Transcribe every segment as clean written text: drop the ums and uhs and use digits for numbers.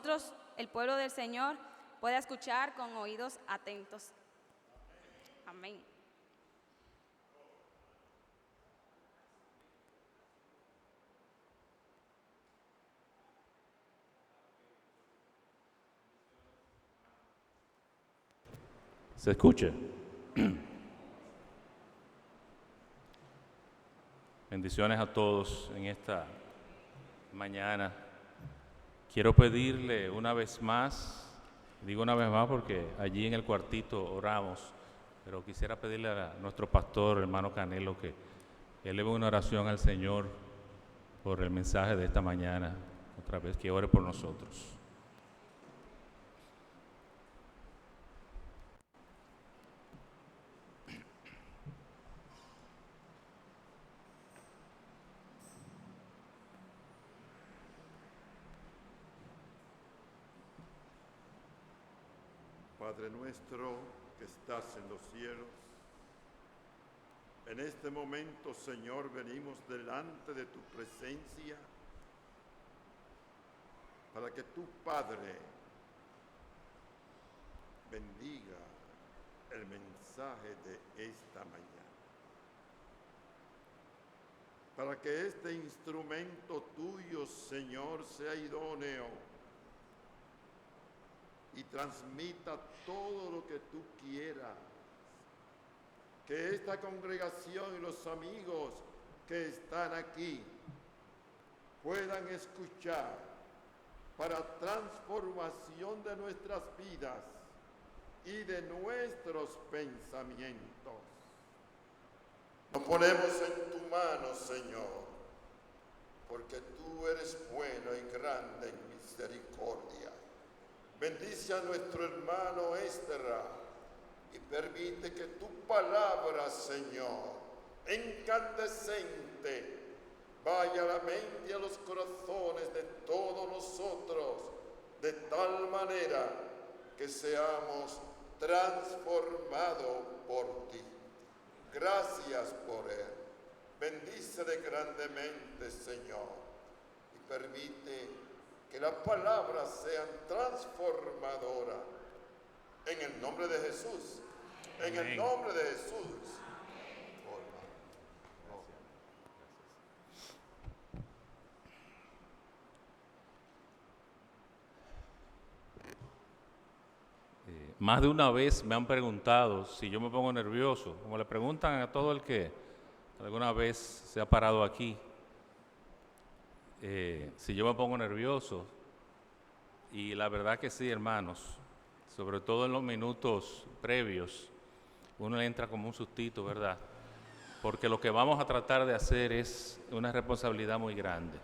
nosotros, el pueblo del Señor, pueda escuchar con oídos atentos. Amén. ¿Se escucha? Bendiciones a todos en esta mañana. Quiero pedirle una vez más, digo una vez más porque allí en el cuartito oramos, pero quisiera pedirle a nuestro pastor, hermano Canelo, que eleve una oración al Señor por el mensaje de esta mañana, otra vez que ore por nosotros. Padre nuestro que estás en los cielos, en este momento, Señor, venimos delante de tu presencia para que tu Padre bendiga el mensaje de esta mañana, para que este instrumento tuyo, Señor, sea idóneo y transmita todo lo que tú quieras. Que esta congregación y los amigos que están aquí puedan escuchar para transformación de nuestras vidas y de nuestros pensamientos. Nos ponemos en tu mano, Señor, porque tú eres bueno y grande en misericordia. Bendice a nuestro hermano Esdras y permite que tu palabra, Señor, incandescente, vaya a la mente y a los corazones de todos nosotros, de tal manera que seamos transformados por ti. Gracias por él. Bendícele grandemente, Señor, y permite que las palabras sean transformadoras. En el nombre de Jesús. En el nombre de Jesús. Más de una vez me han preguntado si yo me pongo nervioso, como le preguntan a todo el que alguna vez se ha parado aquí, si yo me pongo nervioso. Y la verdad que sí, hermanos, sobre todo en los minutos previos, uno le entra como un sustito, ¿verdad? Porque lo que vamos a tratar de hacer es una responsabilidad muy grande,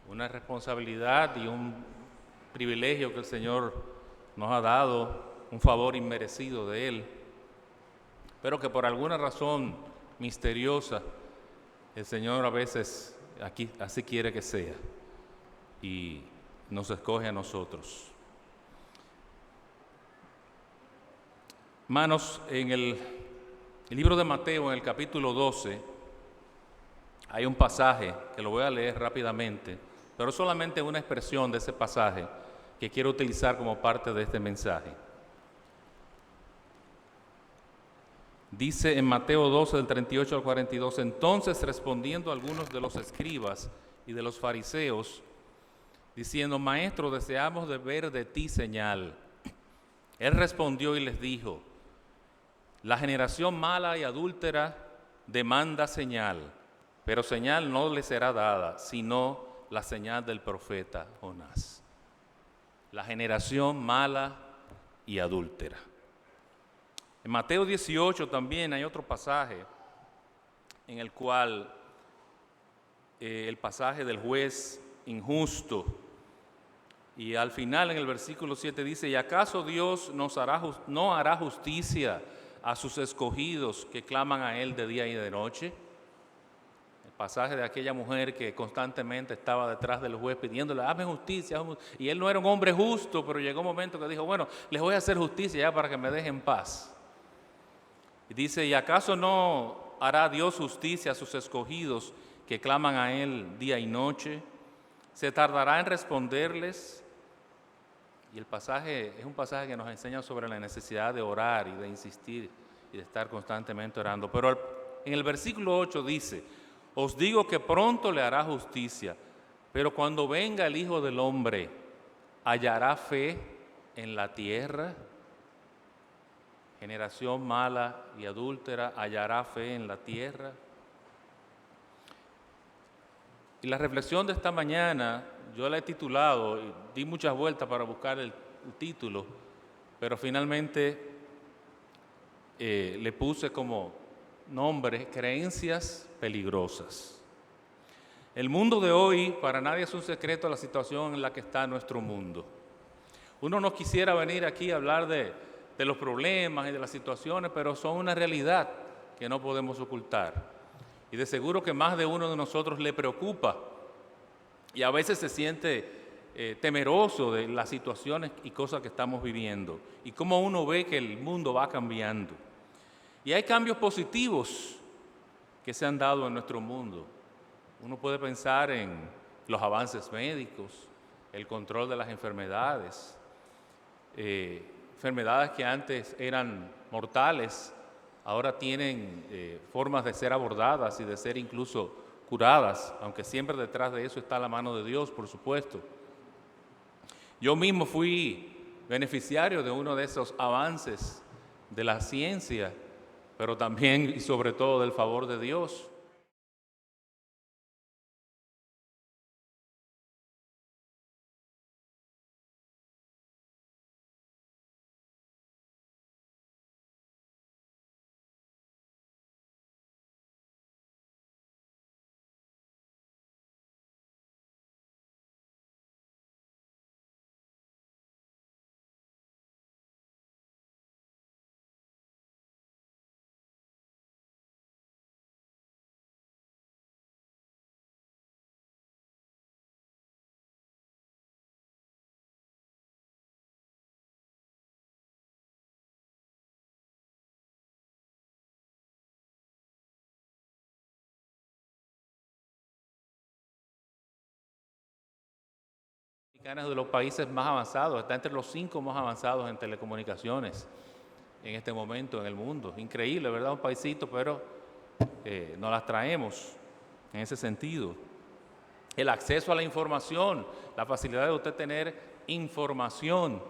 una responsabilidad y un privilegio que el Señor nos ha dado, un favor inmerecido de Él, pero que por alguna razón misteriosa el Señor a veces aquí así quiere que sea y nos escoge a nosotros. Hermanos, en el libro de Mateo, en el capítulo 12, hay un pasaje que lo voy a leer rápidamente, pero solamente una expresión de ese pasaje que quiero utilizar como parte de este mensaje. Dice en Mateo 12, del 38 al 42, entonces respondiendo algunos de los escribas y de los fariseos, diciendo, Maestro, deseamos de ver de ti señal. Él respondió y les dijo, la generación mala y adúltera demanda señal, pero señal no le será dada, sino la señal del profeta Jonás. La generación mala y adúltera. En Mateo 18 también hay otro pasaje en el cual el pasaje del juez injusto, y al final en el versículo 7 dice, ¿y acaso Dios no hará justicia a sus escogidos que claman a Él de día y de noche? El pasaje de aquella mujer que constantemente estaba detrás del juez pidiéndole, hazme justicia, y él no era un hombre justo, pero llegó un momento que dijo, bueno, les voy a hacer justicia ya para que me dejen paz. Y dice, ¿y acaso no hará Dios justicia a sus escogidos que claman a Él día y noche? ¿Se tardará en responderles? Y el pasaje es un pasaje que nos enseña sobre la necesidad de orar y de insistir y de estar constantemente orando. Pero en el versículo 8 dice, os digo que pronto le hará justicia, pero cuando venga el Hijo del Hombre, ¿hallará fe en la tierra? Generación mala y adúltera, ¿hallará fe en la tierra? Y la reflexión de esta mañana, yo la he titulado, y di muchas vueltas para buscar el título, pero finalmente le puse como nombre Creencias Peligrosas. El mundo de hoy, para nadie es un secreto la situación en la que está nuestro mundo. Uno no quisiera venir aquí a hablar de los problemas y de las situaciones, pero son una realidad que no podemos ocultar. Y de seguro que más de uno de nosotros le preocupa y a veces se siente temeroso de las situaciones y cosas que estamos viviendo y cómo uno ve que el mundo va cambiando. Y hay cambios positivos que se han dado en nuestro mundo. Uno puede pensar en los avances médicos, el control de las enfermedades, enfermedades que antes eran mortales, ahora tienen formas de ser abordadas y de ser incluso curadas, aunque siempre detrás de eso está la mano de Dios, por supuesto. Yo mismo fui beneficiario de uno de esos avances de la ciencia, pero también y sobre todo del favor de Dios. De los países más avanzados, está entre los 5 más avanzados en telecomunicaciones en este momento en el mundo. Increíble, ¿verdad? Un paisito, pero nos las traemos en ese sentido. El acceso a la información, la facilidad de usted tener información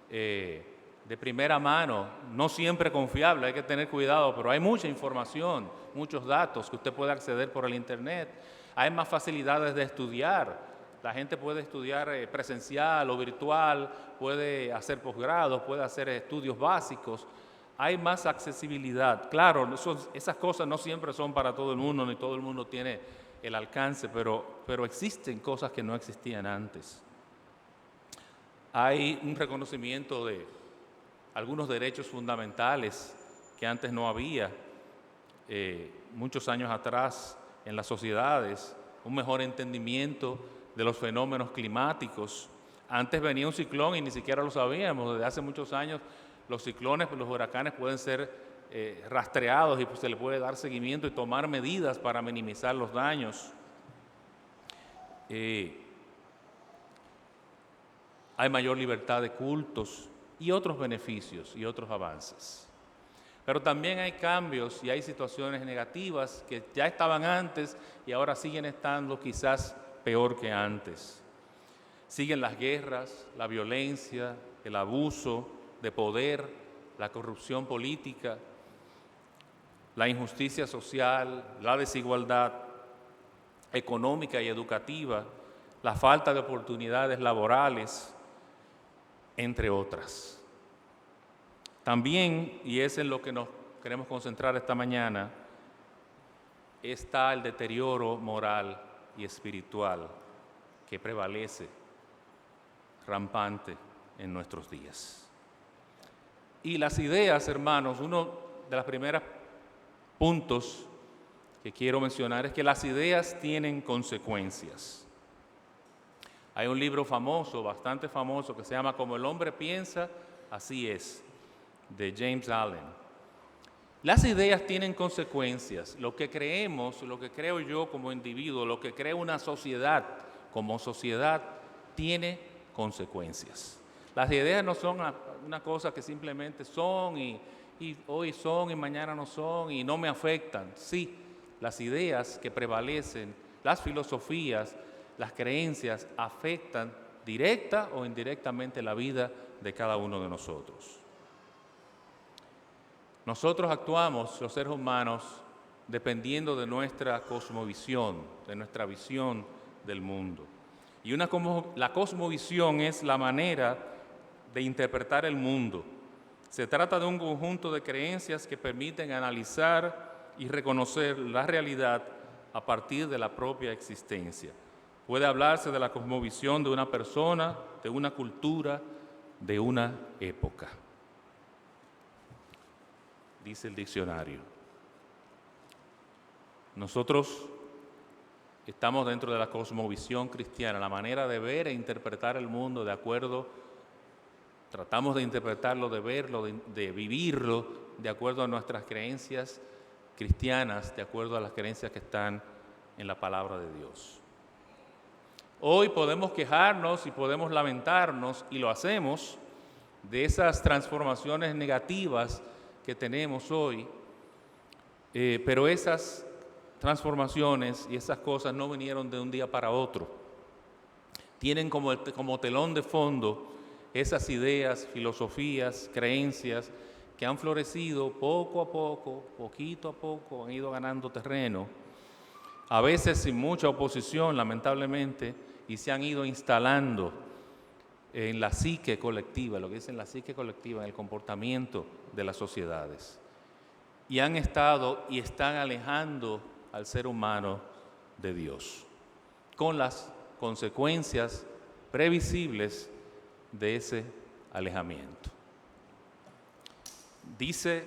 de primera mano, no siempre confiable, hay que tener cuidado, pero hay mucha información, muchos datos que usted puede acceder por el Internet. Hay más facilidades de estudiar. La gente puede estudiar presencial o virtual, puede hacer posgrados, puede hacer estudios básicos. Hay más accesibilidad. Claro, esas cosas no siempre son para todo el mundo, ni todo el mundo tiene el alcance, pero existen cosas que no existían antes. Hay un reconocimiento de algunos derechos fundamentales que antes no había, muchos años atrás en las sociedades, un mejor entendimiento de los fenómenos climáticos. Antes venía un ciclón y ni siquiera lo sabíamos. Desde hace muchos años los ciclones, los huracanes pueden ser rastreados y pues, se le puede dar seguimiento y tomar medidas para minimizar los daños. Hay mayor libertad de cultos y otros beneficios y otros avances. Pero también hay cambios y hay situaciones negativas que ya estaban antes y ahora siguen estando quizás peor que antes. Siguen las guerras, la violencia, el abuso de poder, la corrupción política, la injusticia social, la desigualdad económica y educativa, la falta de oportunidades laborales, entre otras. También, y es en lo que nos queremos concentrar esta mañana, está el deterioro moral y espiritual que prevalece rampante en nuestros días. Y las ideas, hermanos, uno de los primeros puntos que quiero mencionar es que las ideas tienen consecuencias. Hay un libro famoso, bastante famoso, que se llama Como el hombre piensa, así es, de James Allen. Las ideas tienen consecuencias. Lo que creemos, lo que creo yo como individuo, lo que cree una sociedad como sociedad, tiene consecuencias. Las ideas no son una cosa que simplemente son y hoy son y mañana no son y no me afectan. Sí, las ideas que prevalecen, las filosofías, las creencias afectan directa o indirectamente la vida de cada uno de nosotros. Nosotros actuamos, los seres humanos, dependiendo de nuestra cosmovisión, de nuestra visión del mundo. Y la cosmovisión es la manera de interpretar el mundo. Se trata de un conjunto de creencias que permiten analizar y reconocer la realidad a partir de la propia existencia. Puede hablarse de la cosmovisión de una persona, de una cultura, de una época. Dice el diccionario. Nosotros estamos dentro de la cosmovisión cristiana, la manera de ver e interpretar el mundo de acuerdo, tratamos de interpretarlo, de verlo, de vivirlo de acuerdo a nuestras creencias cristianas, de acuerdo a las creencias que están en la palabra de Dios. Hoy podemos quejarnos y podemos lamentarnos, y lo hacemos, de esas transformaciones negativas que tenemos hoy, pero esas transformaciones y esas cosas no vinieron de un día para otro. Tienen como telón de fondo esas ideas, filosofías, creencias que han florecido poco a poco, poquito a poco, han ido ganando terreno, a veces sin mucha oposición, lamentablemente, y se han ido instalando en la psique colectiva, lo que dicen la psique colectiva, en el comportamiento de las sociedades. Y han estado y están alejando al ser humano de Dios, con las consecuencias previsibles de ese alejamiento. Dice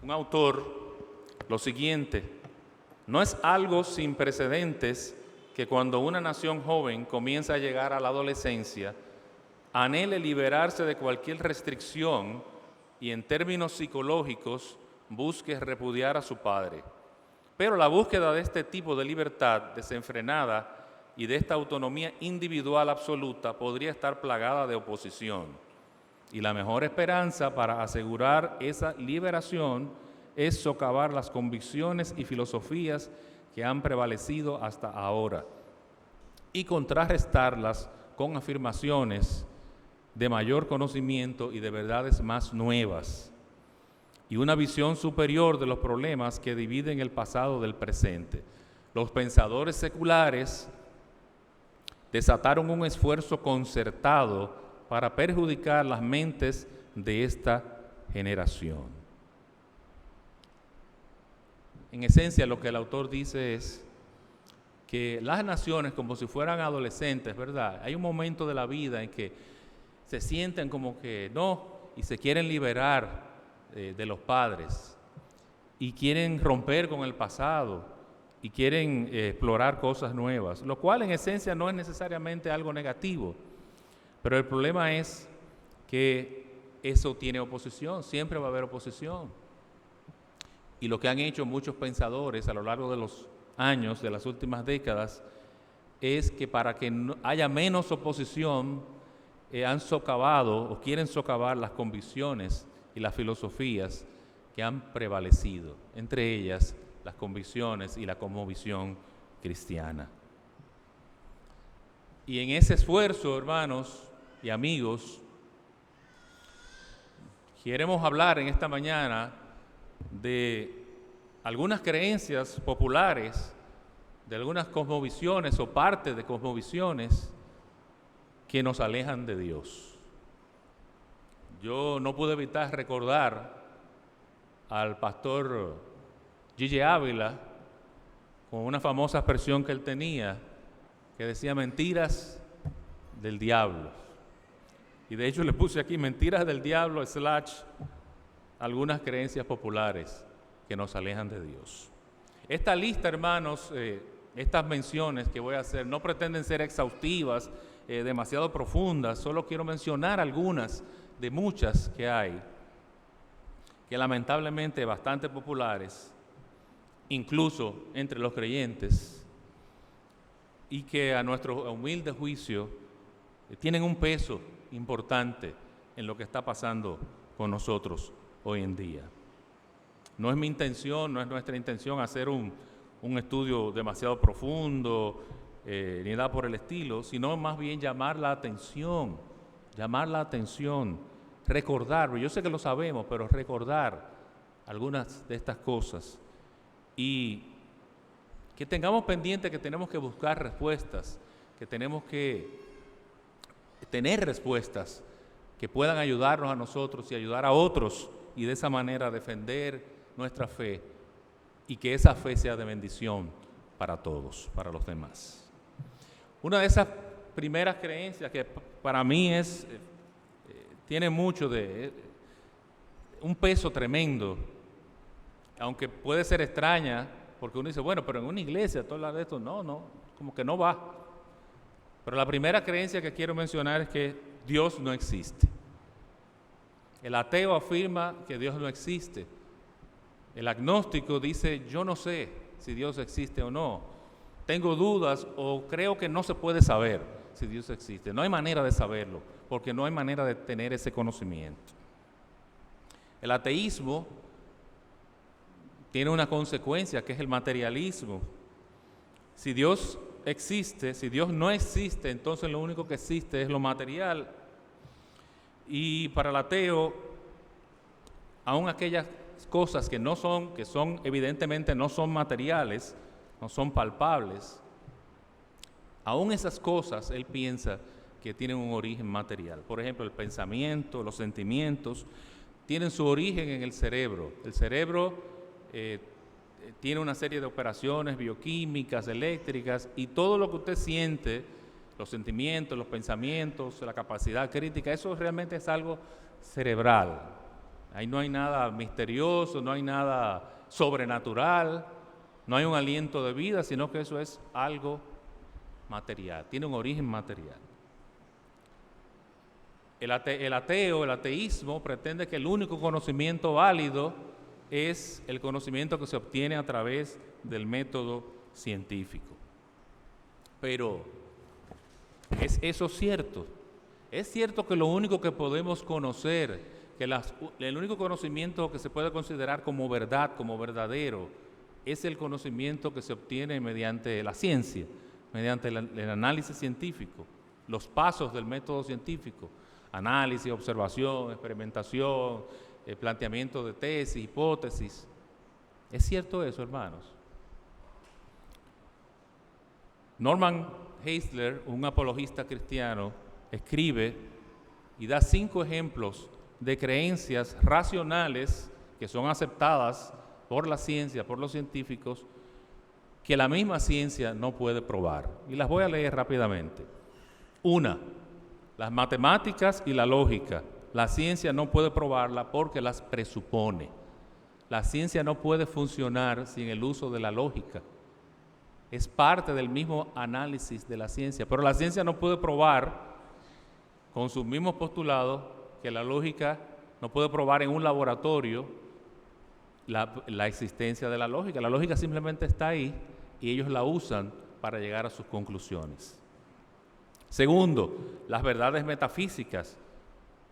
un autor lo siguiente: no es algo sin precedentes que cuando una nación joven comienza a llegar a la adolescencia, anhele liberarse de cualquier restricción y en términos psicológicos busque repudiar a su padre. Pero la búsqueda de este tipo de libertad desenfrenada y de esta autonomía individual absoluta podría estar plagada de oposición. Y la mejor esperanza para asegurar esa liberación es socavar las convicciones y filosofías que han prevalecido hasta ahora y contrarrestarlas con afirmaciones de mayor conocimiento y de verdades más nuevas, y una visión superior de los problemas que dividen el pasado del presente. Los pensadores seculares desataron un esfuerzo concertado para perjudicar las mentes de esta generación. En esencia, lo que el autor dice es que las naciones, como si fueran adolescentes, ¿verdad? Hay un momento de la vida en que se sienten como que no, y se quieren liberar de los padres, y quieren romper con el pasado, y quieren explorar cosas nuevas, lo cual en esencia no es necesariamente algo negativo, pero el problema es que eso tiene oposición, siempre va a haber oposición. Y lo que han hecho muchos pensadores a lo largo de los años, de las últimas décadas, es que para que haya menos oposición, han socavado o quieren socavar las convicciones y las filosofías que han prevalecido, entre ellas las convicciones y la cosmovisión cristiana. Y en ese esfuerzo, hermanos y amigos, queremos hablar en esta mañana de algunas creencias populares, de algunas cosmovisiones o parte de cosmovisiones que nos alejan de Dios. Yo no pude evitar recordar al pastor Gigi Ávila con una famosa expresión que él tenía, que decía mentiras del diablo. Y de hecho le puse aquí mentiras del diablo / algunas creencias populares que nos alejan de Dios. Esta lista, hermanos, estas menciones que voy a hacer no pretenden ser exhaustivas, demasiado profundas, solo quiero mencionar algunas de muchas que hay, que lamentablemente bastante populares, incluso entre los creyentes, y que a nuestro humilde juicio tienen un peso importante en lo que está pasando con nosotros hoy en día. No es mi intención, no es nuestra intención hacer un estudio demasiado profundo, ni nada por el estilo, sino más bien llamar la atención, recordar, yo sé que lo sabemos, pero recordar algunas de estas cosas y que tengamos pendiente que tenemos que buscar respuestas, que tenemos que tener respuestas que puedan ayudarnos a nosotros y ayudar a otros y de esa manera defender nuestra fe y que esa fe sea de bendición para todos, para los demás. Una de esas primeras creencias que para mí tiene mucho de un peso tremendo, aunque puede ser extraña, porque uno dice, bueno, pero en una iglesia, todo hablar de esto, no, como que no va. Pero la primera creencia que quiero mencionar es que Dios no existe. El ateo afirma que Dios no existe. El agnóstico dice, yo no sé si Dios existe o no. Tengo dudas o creo que no se puede saber si Dios existe. No hay manera de saberlo, porque no hay manera de tener ese conocimiento. El ateísmo tiene una consecuencia que es el materialismo. Si Dios existe, si Dios no existe, entonces lo único que existe es lo material. Y para el ateo, aun aquellas cosas que son evidentemente no son materiales, no son palpables, aun esas cosas él piensa que tienen un origen material. Por ejemplo, el pensamiento, los sentimientos, tienen su origen en el cerebro. El cerebro tiene una serie de operaciones bioquímicas, eléctricas, y todo lo que usted siente, los sentimientos, los pensamientos, la capacidad crítica, eso realmente es algo cerebral. Ahí no hay nada misterioso, no hay nada sobrenatural, no hay un aliento de vida, sino que eso es algo material, tiene un origen material. El ateísmo pretende que el único conocimiento válido es el conocimiento que se obtiene a través del método científico. Pero, ¿es eso cierto? Es cierto que lo único que podemos conocer, que el único conocimiento que se puede considerar como verdad, como verdadero, es el conocimiento que se obtiene mediante la ciencia, mediante el análisis científico, los pasos del método científico, análisis, observación, experimentación, planteamiento de tesis, hipótesis. ¿Es cierto eso, hermanos? Norman Geisler, un apologista cristiano, escribe y da 5 ejemplos de creencias racionales que son aceptadas por la ciencia, por los científicos, que la misma ciencia no puede probar. Y las voy a leer rápidamente. 1. Las matemáticas y la lógica. La ciencia no puede probarla porque las presupone. La ciencia no puede funcionar sin el uso de la lógica. Es parte del mismo análisis de la ciencia, pero la ciencia no puede probar con sus mismos postulados que la lógica no puede probar en un laboratorio la existencia de la lógica. La lógica simplemente está ahí y ellos la usan para llegar a sus conclusiones. Segundo, las verdades metafísicas,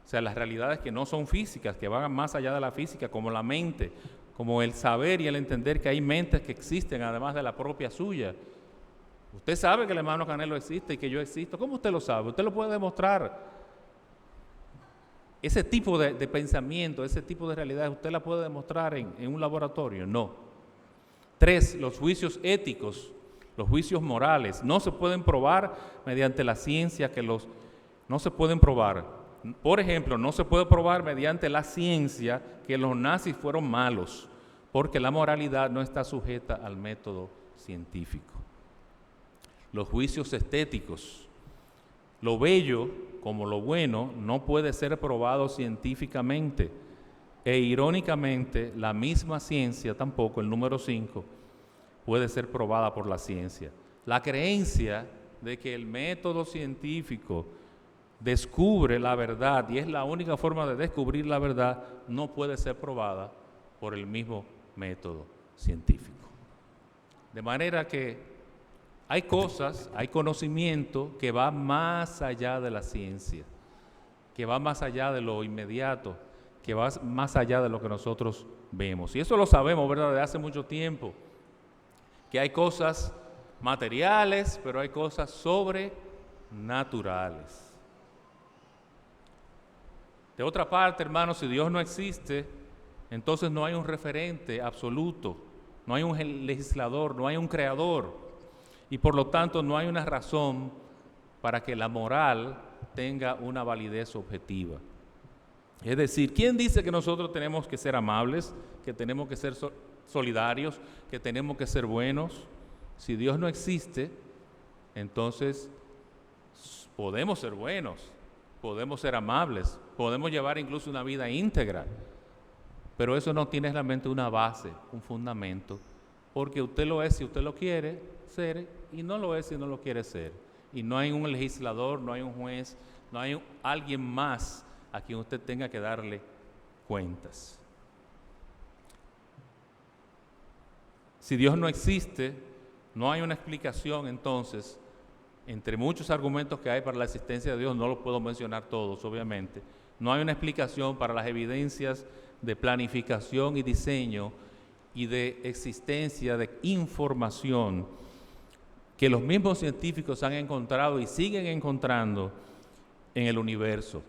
o sea, las realidades que no son físicas, que van más allá de la física, como la mente, como el saber y el entender que hay mentes que existen además de la propia suya. Usted sabe que el hermano Canelo existe y que yo existo. ¿Cómo usted lo sabe? Usted lo puede demostrar. Ese tipo de pensamiento, ese tipo de realidades, ¿usted la puede demostrar en un laboratorio? No. 3, los juicios éticos, los juicios morales, no se pueden probar mediante la ciencia, no se pueden probar. Por ejemplo, no se puede probar mediante la ciencia que los nazis fueron malos, porque la moralidad no está sujeta al método científico. Los juicios estéticos, lo bello como lo bueno no puede ser probado científicamente, e irónicamente la misma ciencia tampoco, el número 5, puede ser probada por la ciencia. La creencia de que el método científico descubre la verdad y es la única forma de descubrir la verdad no puede ser probada por el mismo método científico. De manera que hay cosas, hay conocimiento que va más allá de la ciencia, que va más allá de lo inmediato, que va más allá de lo que nosotros vemos. Y eso lo sabemos, ¿verdad?, desde hace mucho tiempo, que hay cosas materiales, pero hay cosas sobrenaturales. De otra parte, hermanos, si Dios no existe, entonces no hay un referente absoluto, no hay un legislador, no hay un creador, y por lo tanto no hay una razón para que la moral tenga una validez objetiva. Es decir, ¿quién dice que nosotros tenemos que ser amables, que tenemos que ser solidarios, que tenemos que ser buenos? Si Dios no existe, entonces podemos ser buenos, podemos ser amables, podemos llevar incluso una vida íntegra, pero eso no tiene realmente una base, un fundamento, porque usted lo es si usted lo quiere ser y no lo es si no lo quiere ser. Y no hay un legislador, no hay un juez, no hay alguien más a quien usted tenga que darle cuentas. Si Dios no existe, no hay una explicación entonces, entre muchos argumentos que hay para la existencia de Dios, no los puedo mencionar todos obviamente, no hay una explicación para las evidencias de planificación y diseño y de existencia de información que los mismos científicos han encontrado y siguen encontrando en el universo,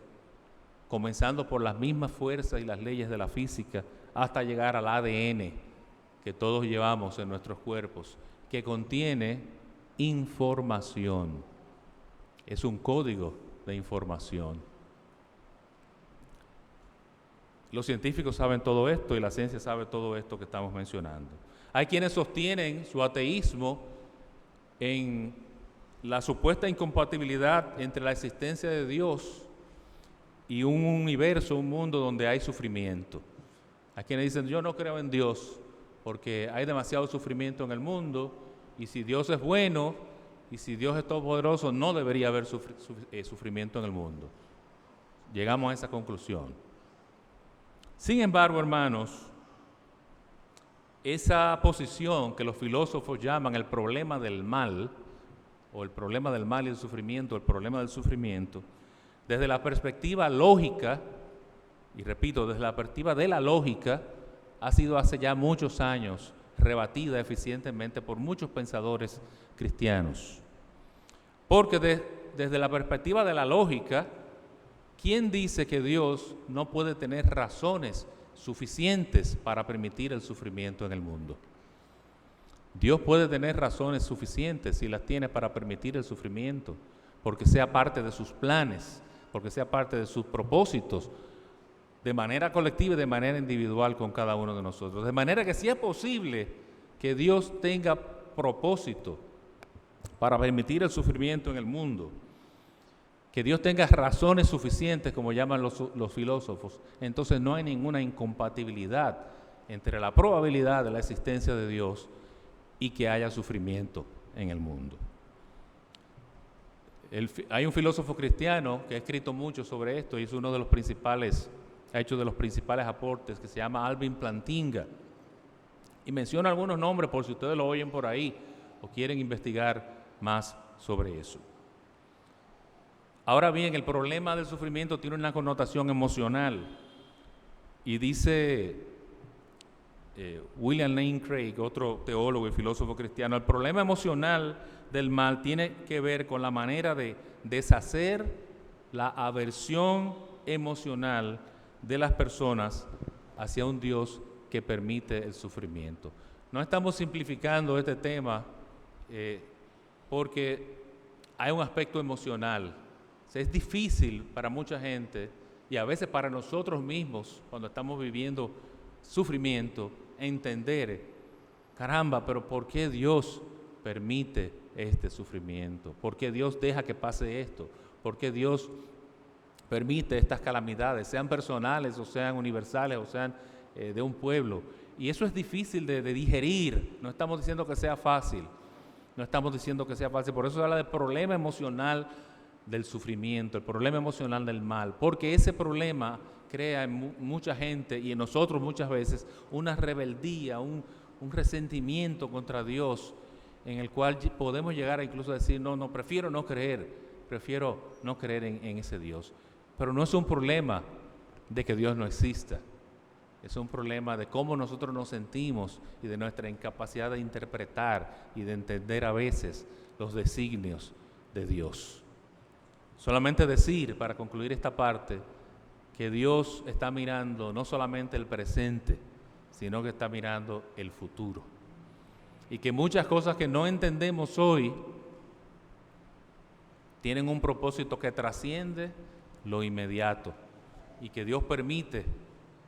comenzando por las mismas fuerzas y las leyes de la física hasta llegar al ADN que todos llevamos en nuestros cuerpos, que contiene información. Es un código de información. Los científicos saben todo esto y la ciencia sabe todo esto que estamos mencionando. Hay quienes sostienen su ateísmo en la supuesta incompatibilidad entre la existencia de Dios y un universo, un mundo donde hay sufrimiento. Hay quienes dicen, yo no creo en Dios porque hay demasiado sufrimiento en el mundo y si Dios es bueno y si Dios es todopoderoso, no debería haber sufrimiento en el mundo. Llegamos a esa conclusión. Sin embargo, hermanos, esa posición que los filósofos llaman el problema del mal, o el problema del mal y el sufrimiento, el problema del sufrimiento, desde la perspectiva lógica, y repito, desde la perspectiva de la lógica, ha sido hace ya muchos años rebatida eficientemente por muchos pensadores cristianos. Porque desde la perspectiva de la lógica, ¿quién dice que Dios no puede tener razones suficientes para permitir el sufrimiento en el mundo? Dios puede tener razones suficientes si las tiene para permitir el sufrimiento, porque sea parte de sus planes, porque sea parte de sus propósitos, de manera colectiva y de manera individual con cada uno de nosotros. De manera que sí es posible que Dios tenga propósito para permitir el sufrimiento en el mundo, que Dios tenga razones suficientes, como llaman los filósofos, entonces no hay ninguna incompatibilidad entre la probabilidad de la existencia de Dios y que haya sufrimiento en el mundo. Hay un filósofo cristiano que ha escrito mucho sobre esto y es uno de los principales, ha hecho de los principales aportes, que se llama Alvin Plantinga, y menciona algunos nombres por si ustedes lo oyen por ahí o quieren investigar más sobre eso. Ahora bien, el problema del sufrimiento tiene una connotación emocional y dice William Lane Craig, otro teólogo y filósofo cristiano, el problema emocional del mal tiene que ver con la manera de deshacer la aversión emocional de las personas hacia un Dios que permite el sufrimiento. No estamos simplificando este tema porque hay un aspecto emocional. Es difícil para mucha gente y a veces para nosotros mismos, cuando estamos viviendo sufrimiento, entender, caramba, pero ¿por qué Dios permite este sufrimiento? ¿Por qué Dios deja que pase esto? ¿Por qué Dios permite estas calamidades, sean personales o sean universales o sean de un pueblo? Y eso es difícil de digerir. No estamos diciendo que sea fácil, por eso se habla del problema emocional del sufrimiento, el problema emocional del mal, porque ese problema crea en mucha gente y en nosotros muchas veces una rebeldía, un resentimiento contra Dios en el cual podemos llegar a incluso decir, no, prefiero no creer en ese Dios. Pero no es un problema de que Dios no exista, es un problema de cómo nosotros nos sentimos y de nuestra incapacidad de interpretar y de entender a veces los designios de Dios. Solamente decir, para concluir esta parte, que Dios está mirando no solamente el presente, sino que está mirando el futuro. Y que muchas cosas que no entendemos hoy tienen un propósito que trasciende lo inmediato. Y que Dios permite,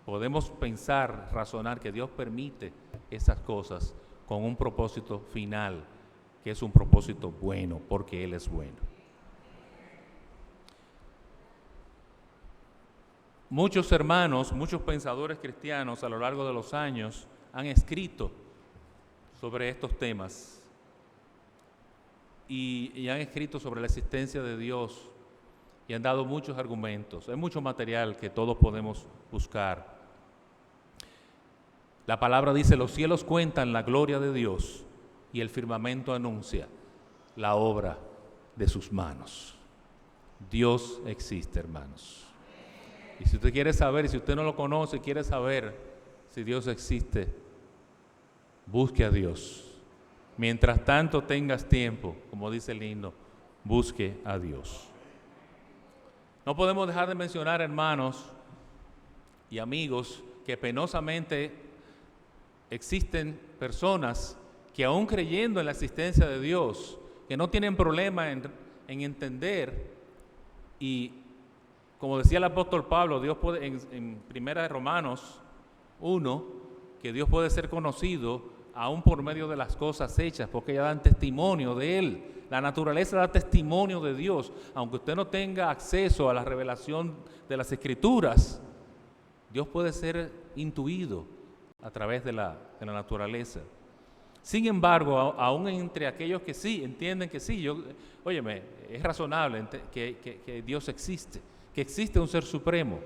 podemos pensar, razonar, que Dios permite esas cosas con un propósito final, que es un propósito bueno, porque Él es bueno. Muchos hermanos, muchos pensadores cristianos a lo largo de los años han escrito sobre estos temas y han escrito sobre la existencia de Dios y han dado muchos argumentos. Hay mucho material que todos podemos buscar. La palabra dice, los cielos cuentan la gloria de Dios y el firmamento anuncia la obra de sus manos. Dios existe, hermanos. Y si usted quiere saber, y si usted no lo conoce, quiere saber si Dios existe, busque a Dios. Mientras tanto tengas tiempo, como dice el himno, busque a Dios. No podemos dejar de mencionar, hermanos y amigos, que penosamente existen personas que aún creyendo en la existencia de Dios, que no tienen problema en entender y como decía el apóstol Pablo, Dios puede, en Primera de Romanos 1, que Dios puede ser conocido aún por medio de las cosas hechas, porque ellas dan testimonio de Él. La naturaleza da testimonio de Dios. Aunque usted no tenga acceso a la revelación de las Escrituras, Dios puede ser intuido a través de la naturaleza. Sin embargo, aún entre aquellos que sí entienden que sí, óyeme, es razonable que Dios existe, que existe un ser supremo.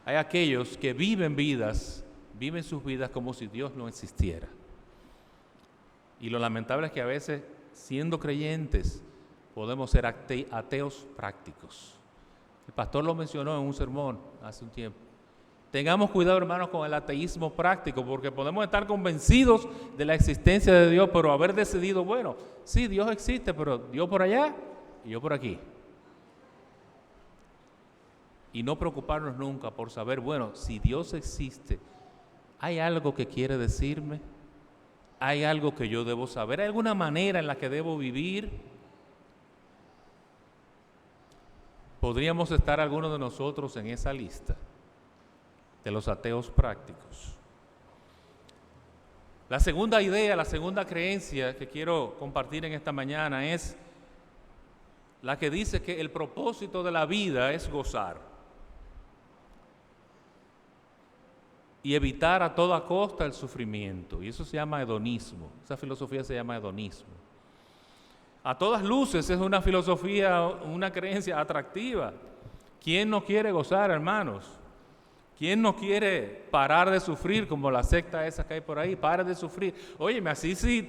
Hay aquellos que viven sus vidas como si Dios no existiera. Y lo lamentable es que a veces, siendo creyentes, podemos ser ateos prácticos. El pastor lo mencionó en un sermón hace un tiempo. Tengamos cuidado, hermanos, con el ateísmo práctico, porque podemos estar convencidos de la existencia de Dios, pero haber decidido, bueno, sí, Dios existe, pero Dios por allá y yo por aquí. Y no preocuparnos nunca por saber, bueno, si Dios existe, ¿hay algo que quiere decirme? ¿Hay algo que yo debo saber? ¿Hay alguna manera en la que debo vivir? ¿Podríamos estar algunos de nosotros en esa lista de los ateos prácticos? La segunda idea, la segunda creencia que quiero compartir en esta mañana es la que dice que el propósito de la vida es gozar y evitar a toda costa el sufrimiento. Y eso se llama hedonismo. Esa filosofía se llama hedonismo. A todas luces es una filosofía, una creencia atractiva. ¿Quién no quiere gozar, hermanos? ¿Quién no quiere parar de sufrir como la secta esa que hay por ahí? Pare de sufrir. Óyeme, así sí,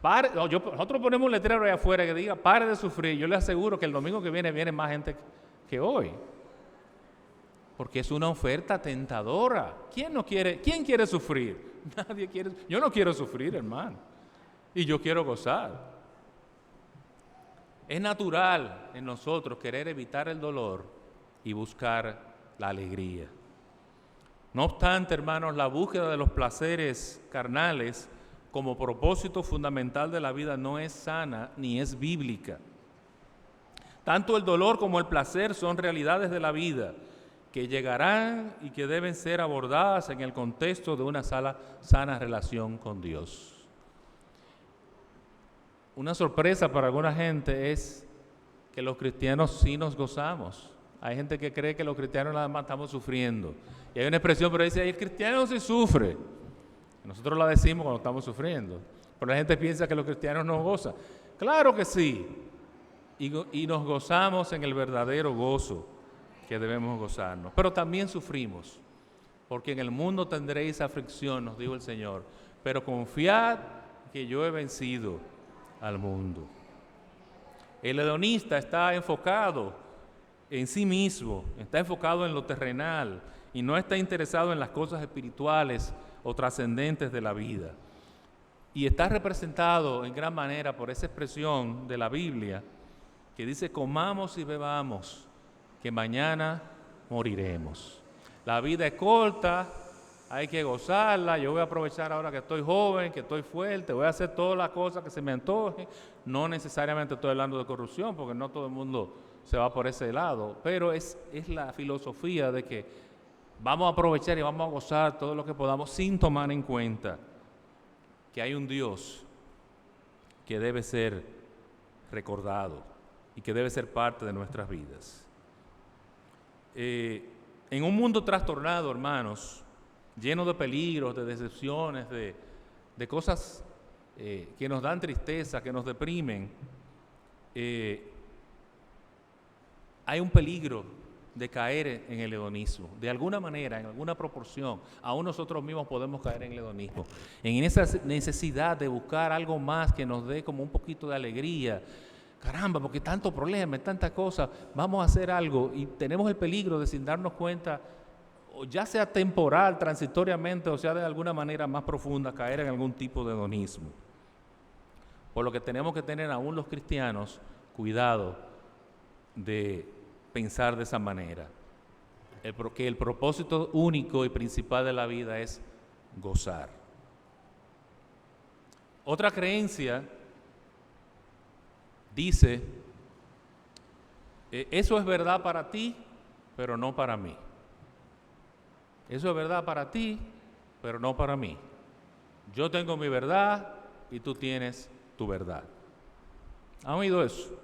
nosotros ponemos un letrero ahí afuera que diga, pare de sufrir. Yo le aseguro que el domingo que viene más gente que hoy. Porque es una oferta tentadora. ¿Quién quiere sufrir? Nadie quiere. Yo no quiero sufrir, hermano. Y yo quiero gozar. Es natural en nosotros querer evitar el dolor y buscar la alegría. No obstante, hermanos, la búsqueda de los placeres carnales como propósito fundamental de la vida no es sana ni es bíblica. Tanto el dolor como el placer son realidades de la vida que llegarán y que deben ser abordadas en el contexto de una sana relación con Dios. Una sorpresa para alguna gente es que los cristianos sí nos gozamos. Hay gente que cree que los cristianos nada más estamos sufriendo. Y hay una expresión por ahí que dice, el cristiano sí sufre. Nosotros la decimos cuando estamos sufriendo. Pero la gente piensa que los cristianos no gozan. Claro que sí. Y nos gozamos en el verdadero gozo que debemos gozarnos. Pero también sufrimos. Porque en el mundo tendréis aflicción, nos dijo el Señor. Pero confiad, que yo he vencido al mundo. El hedonista está enfocado en sí mismo, está enfocado en lo terrenal y no está interesado en las cosas espirituales o trascendentes de la vida. Y está representado en gran manera por esa expresión de la Biblia que dice: comamos y bebamos, que mañana moriremos. La vida es corta, hay que gozarla. Yo voy a aprovechar ahora que estoy joven, que estoy fuerte, voy a hacer todas las cosas que se me antojen. No necesariamente estoy hablando de corrupción, porque no todo el mundo se va por ese lado, pero es la filosofía de que vamos a aprovechar y vamos a gozar todo lo que podamos sin tomar en cuenta que hay un Dios que debe ser recordado y que debe ser parte de nuestras vidas. En un mundo trastornado, hermanos, lleno de peligros, de decepciones, de cosas que nos dan tristeza, que nos deprimen, hay un peligro de caer en el hedonismo. De alguna manera, en alguna proporción, aún nosotros mismos podemos caer en el hedonismo. En esa necesidad de buscar algo más que nos dé como un poquito de alegría. Caramba, porque tanto problema, tanta cosa, vamos a hacer algo y tenemos el peligro de, sin darnos cuenta, o ya sea temporal, transitoriamente, o sea de alguna manera más profunda, caer en algún tipo de hedonismo. Por lo que tenemos que tener aún los cristianos cuidado de pensar de esa manera. Que el propósito único y principal de la vida es gozar. Otra creencia dice: eso es verdad para ti, pero no para mí. Eso es verdad para ti, pero no para mí. Yo tengo mi verdad y tú tienes tu verdad. ¿Han oído eso?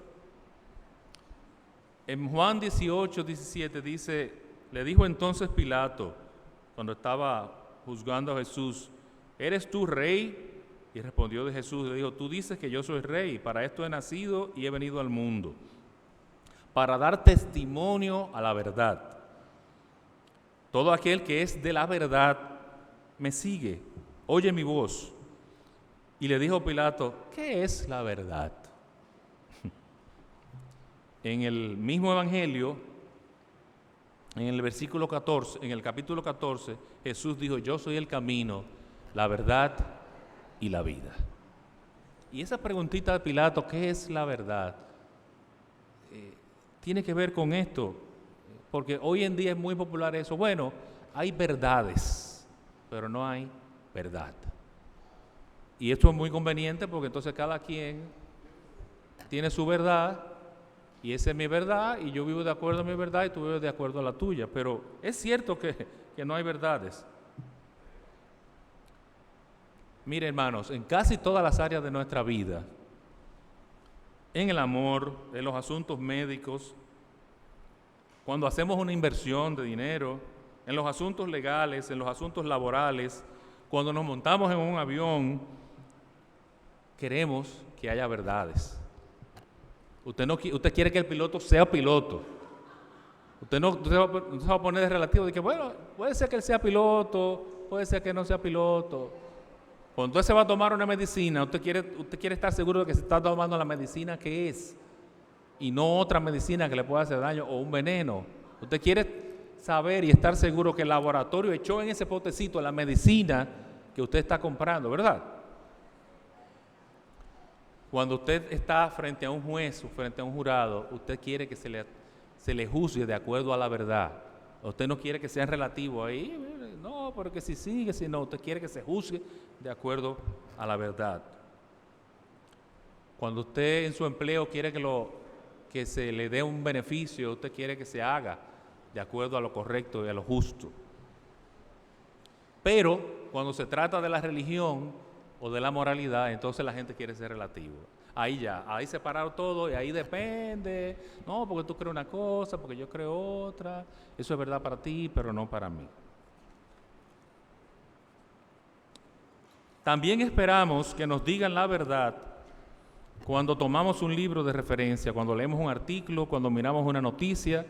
En Juan 18, 17 dice: le dijo entonces Pilato, cuando estaba juzgando a Jesús: ¿eres tú rey? Y respondió de Jesús, le dijo: tú dices que yo soy rey, para esto he nacido y he venido al mundo, para dar testimonio a la verdad. Todo aquel que es de la verdad me sigue, oye mi voz. Y le dijo Pilato: ¿qué es la verdad? En el mismo evangelio, en el versículo 14, en el capítulo 14, Jesús dijo: yo soy el camino, la verdad y la vida. Y esa preguntita de Pilato, ¿qué es la verdad?, tiene que ver con esto, porque hoy en día es muy popular eso. Bueno, hay verdades, pero no hay verdad. Y esto es muy conveniente porque entonces cada quien tiene su verdad y esa es mi verdad y yo vivo de acuerdo a mi verdad y tú vives de acuerdo a la tuya. Pero es cierto que no hay verdades. Mire, hermanos, en casi todas las áreas de nuestra vida, en el amor, en los asuntos médicos, cuando hacemos una inversión de dinero, en los asuntos legales, en los asuntos laborales, cuando nos montamos en un avión, queremos que haya verdades. Usted quiere que el piloto sea piloto. Usted no se va a poner de relativo de que, bueno, puede ser que él sea piloto, puede ser que no sea piloto. Cuando usted se va a tomar una medicina, usted quiere estar seguro de que se está tomando la medicina que es y no otra medicina que le pueda hacer daño o un veneno. Usted quiere saber y estar seguro que el laboratorio echó en ese potecito la medicina que usted está comprando, ¿verdad? Cuando usted está frente a un juez o frente a un jurado, usted quiere que se le juzgue de acuerdo a la verdad. Usted no quiere que sea relativo ahí, no, porque si sigue, si no, usted quiere que se juzgue de acuerdo a la verdad. Cuando usted en su empleo quiere que se le dé un beneficio, usted quiere que se haga de acuerdo a lo correcto y a lo justo. Pero cuando se trata de la religión o de la moralidad, entonces la gente quiere ser relativo. Ahí separado todo y ahí depende. No, porque tú crees una cosa, porque yo creo otra. Eso es verdad para ti, pero no para mí. También esperamos que nos digan la verdad cuando tomamos un libro de referencia, cuando leemos un artículo, cuando miramos una noticia.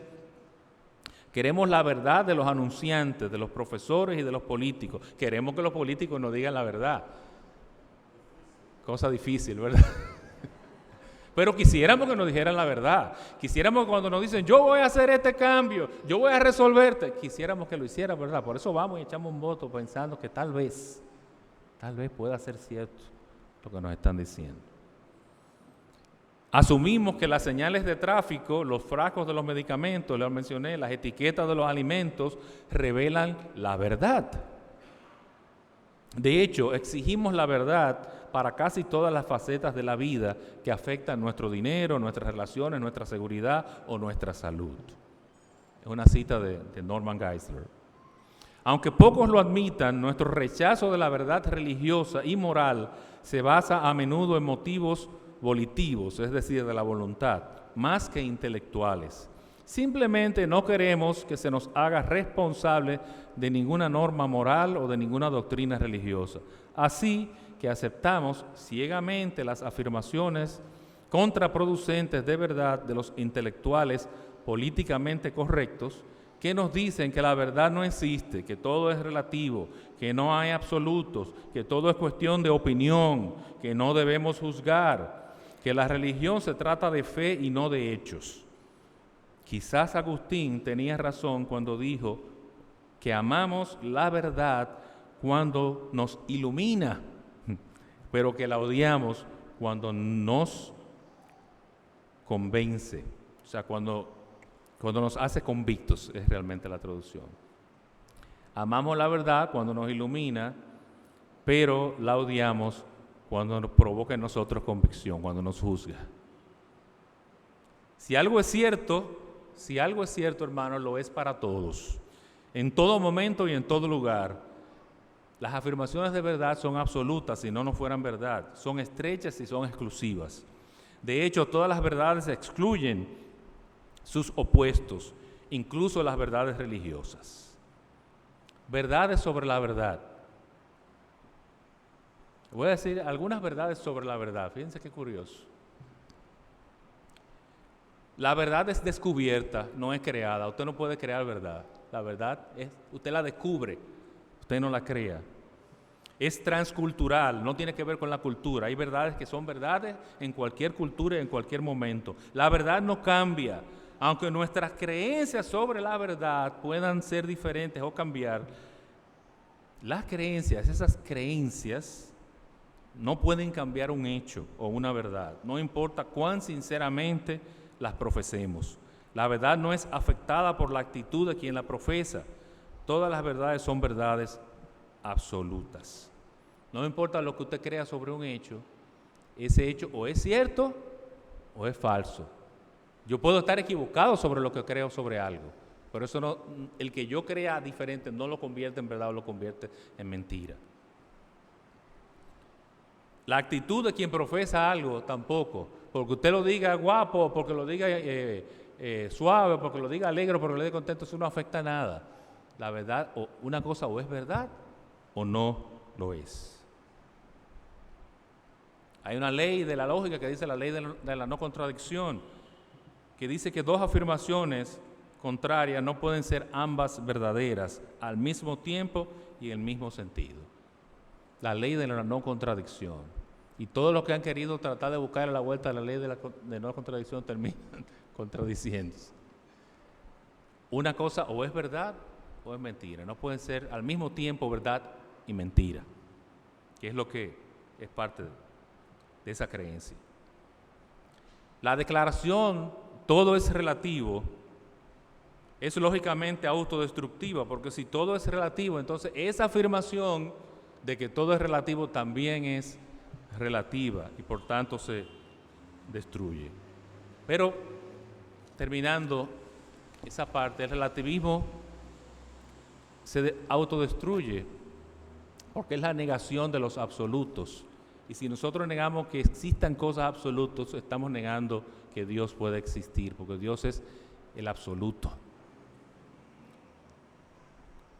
Queremos la verdad de los anunciantes, de los profesores y de los políticos. Queremos que los políticos nos digan la verdad. Cosa difícil, ¿verdad? Pero quisiéramos que nos dijeran la verdad. Quisiéramos que cuando nos dicen, yo voy a hacer este cambio, yo voy a resolverte, quisiéramos que lo hicieran, ¿verdad? Por eso vamos y echamos un voto pensando que tal vez pueda ser cierto lo que nos están diciendo. Asumimos que las señales de tráfico, los frascos de los medicamentos, les mencioné, las etiquetas de los alimentos, revelan la verdad. De hecho, exigimos la verdad para casi todas las facetas de la vida que afectan nuestro dinero, nuestras relaciones, nuestra seguridad o nuestra salud. Es una cita de Norman Geisler. Aunque pocos lo admitan, nuestro rechazo de la verdad religiosa y moral se basa a menudo en motivos volitivos, es decir, de la voluntad, más que intelectuales. Simplemente no queremos que se nos haga responsable de ninguna norma moral o de ninguna doctrina religiosa. Así que aceptamos ciegamente las afirmaciones contraproducentes de verdad de los intelectuales políticamente correctos que nos dicen que la verdad no existe, que todo es relativo, que no hay absolutos, que todo es cuestión de opinión, que no debemos juzgar, que la religión se trata de fe y no de hechos. Quizás Agustín tenía razón cuando dijo que amamos la verdad cuando nos ilumina, pero que la odiamos cuando nos convence, o sea, cuando nos hace convictos, es realmente la traducción. Amamos la verdad cuando nos ilumina, pero la odiamos cuando nos provoca en nosotros convicción, cuando nos juzga. Si algo es cierto, hermanos, lo es para todos, en todo momento y en todo lugar. Las afirmaciones de verdad son absolutas si no fueran verdad, son estrechas y son exclusivas. De hecho, todas las verdades excluyen sus opuestos, incluso las verdades religiosas. Verdades sobre la verdad. Voy a decir algunas verdades sobre la verdad. Fíjense qué curioso. La verdad es descubierta, no es creada. Usted no puede crear verdad. La verdad usted la descubre, usted no la crea. Es transcultural, no tiene que ver con la cultura. Hay verdades que son verdades en cualquier cultura y en cualquier momento. La verdad no cambia. Aunque nuestras creencias sobre la verdad puedan ser diferentes o cambiar, las creencias, esas creencias, no pueden cambiar un hecho o una verdad. No importa cuán sinceramente las profesemos. La verdad no es afectada por la actitud de quien la profesa. Todas las verdades son verdades absolutas. No importa lo que usted crea sobre un hecho, ese hecho o es cierto o es falso. Yo puedo estar equivocado sobre lo que creo sobre algo, pero eso no, el que yo crea diferente no lo convierte en verdad o lo convierte en mentira. La actitud de quien profesa algo tampoco, porque usted lo diga guapo, porque lo diga suave, porque lo diga alegre, porque lo diga contento, eso no afecta a nada. La verdad, o una cosa o es verdad o no lo es. Hay una ley de la lógica que dice la ley de la no contradicción, que dice que dos afirmaciones contrarias no pueden ser ambas verdaderas al mismo tiempo y en el mismo sentido. La ley de la no contradicción. Y todos los que han querido tratar de buscar la vuelta a la ley de no contradicción terminan contradiciéndose. Una cosa o es verdad o es mentira. No pueden ser al mismo tiempo verdad y mentira, que es lo que es parte de esa creencia. La declaración todo es relativo es lógicamente autodestructiva, porque si todo es relativo, entonces esa afirmación de que todo es relativo también es relativa y por tanto se destruye. Pero terminando esa parte, el relativismo se autodestruye porque es la negación de los absolutos. Y si nosotros negamos que existan cosas absolutas, estamos negando que Dios puede existir, porque Dios es el absoluto.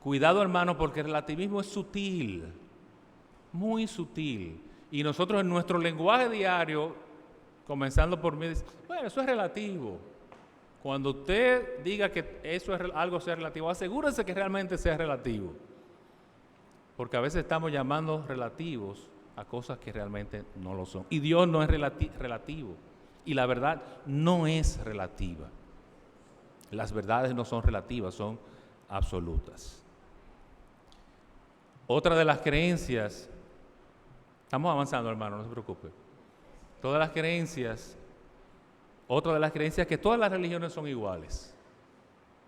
Cuidado, hermano, porque el relativismo es sutil, muy sutil. Y nosotros en nuestro lenguaje diario, comenzando por mí, bueno, eso es relativo. Cuando usted diga que eso es algo sea relativo, asegúrese que realmente sea relativo. Porque a veces estamos llamando relativos a cosas que realmente no lo son. Y Dios no es relativo. Y la verdad no es relativa. Las verdades no son relativas, son absolutas. Otra de las creencias, estamos avanzando, hermano, no se preocupe. Otra de las creencias es que todas las religiones son iguales.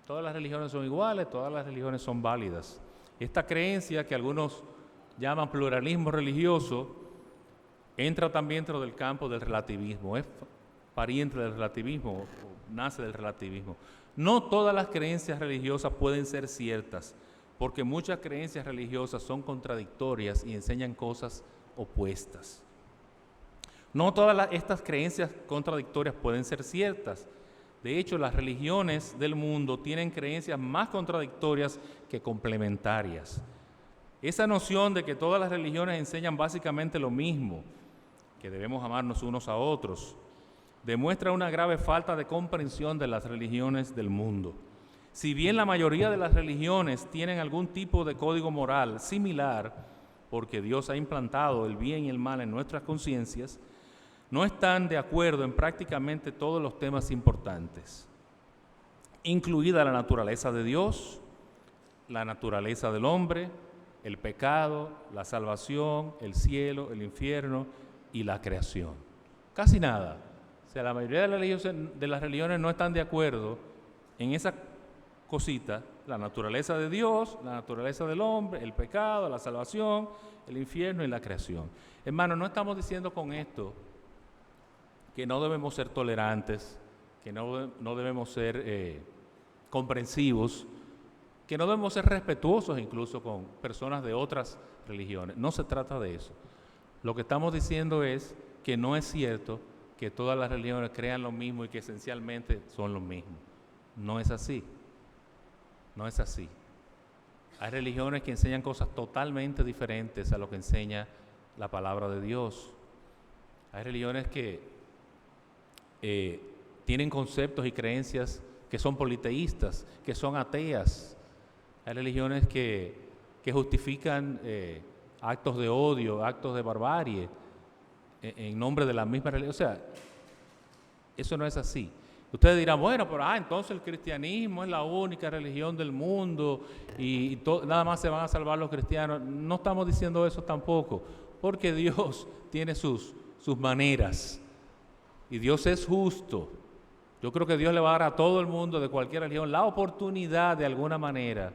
Todas las religiones son iguales, todas las religiones son válidas. Esta creencia, que algunos llaman pluralismo religioso, entra también dentro del campo del relativismo. Es pariente del relativismo, nace del relativismo. No todas las creencias religiosas pueden ser ciertas, porque muchas creencias religiosas son contradictorias y enseñan cosas opuestas. No todas estas creencias contradictorias pueden ser ciertas. De hecho, las religiones del mundo tienen creencias más contradictorias que complementarias. Esa noción de que todas las religiones enseñan básicamente lo mismo, que debemos amarnos unos a otros, demuestra una grave falta de comprensión de las religiones del mundo. Si bien la mayoría de las religiones tienen algún tipo de código moral similar, porque Dios ha implantado el bien y el mal en nuestras conciencias, no están de acuerdo en prácticamente todos los temas importantes, incluida la naturaleza de Dios, la naturaleza del hombre, el pecado, la salvación, el cielo, el infierno y la creación. Casi nada. O sea, la mayoría de las religiones no están de acuerdo en esa cosita, la naturaleza de Dios, la naturaleza del hombre, el pecado, la salvación, el infierno y la creación. Hermano, no estamos diciendo con esto que no debemos ser tolerantes, que no debemos ser comprensivos, que no debemos ser respetuosos incluso con personas de otras religiones. No se trata de eso. Lo que estamos diciendo es que no es cierto que todas las religiones crean lo mismo y que esencialmente son lo mismo. No es así. No es así. Hay religiones que enseñan cosas totalmente diferentes a lo que enseña la palabra de Dios. Hay religiones que tienen conceptos y creencias que son politeístas, que son ateas. Hay religiones que justifican actos de odio, actos de barbarie en nombre de la misma religión. O sea, eso no es así. Ustedes dirán, bueno, pero entonces el cristianismo es la única religión del mundo y nada más se van a salvar los cristianos. No estamos diciendo eso tampoco, porque Dios tiene sus maneras y Dios es justo. Yo creo que Dios le va a dar a todo el mundo de cualquier religión la oportunidad de alguna manera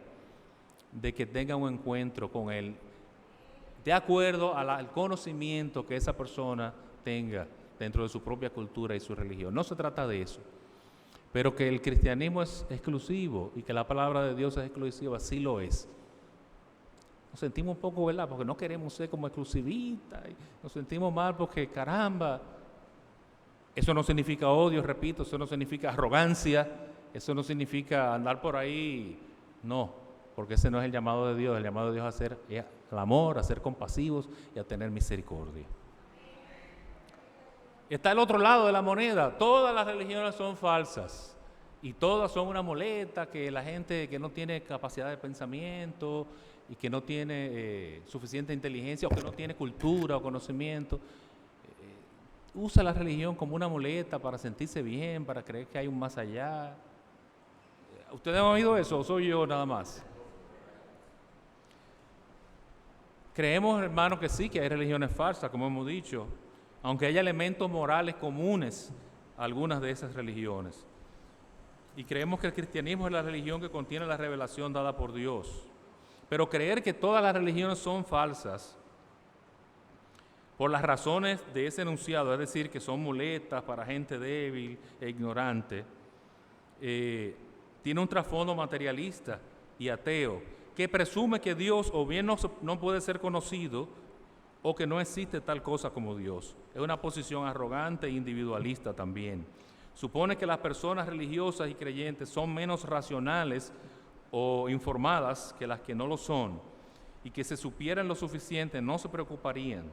de que tenga un encuentro con Él, de acuerdo al conocimiento que esa persona tenga dentro de su propia cultura y su religión. No se trata de eso. Pero que el cristianismo es exclusivo y que la palabra de Dios es exclusiva, sí lo es. Nos sentimos un poco, ¿verdad? Porque no queremos ser como exclusivistas. Nos sentimos mal porque, caramba, eso no significa odio, repito, eso no significa arrogancia, eso no significa andar por ahí. No, porque ese no es el llamado de Dios. El llamado de Dios es al amor, a ser compasivos y a tener misericordia. Está el otro lado de la moneda. Todas las religiones son falsas y todas son una muleta que la gente que no tiene capacidad de pensamiento y que no tiene suficiente inteligencia o que no tiene cultura o conocimiento, usa la religión como una muleta para sentirse bien, para creer que hay un más allá. ¿Ustedes han oído eso o soy yo nada más? Creemos, hermanos, que sí, que hay religiones falsas, como hemos dicho, aunque haya elementos morales comunes a algunas de esas religiones. Y creemos que el cristianismo es la religión que contiene la revelación dada por Dios. Pero creer que todas las religiones son falsas, por las razones de ese enunciado, es decir, que son muletas para gente débil e ignorante, tiene un trasfondo materialista y ateo, que presume que Dios o bien no puede ser conocido, o que no existe tal cosa como Dios. Es una posición arrogante e individualista también. Supone que las personas religiosas y creyentes son menos racionales o informadas que las que no lo son, y que si supieran lo suficiente no se preocuparían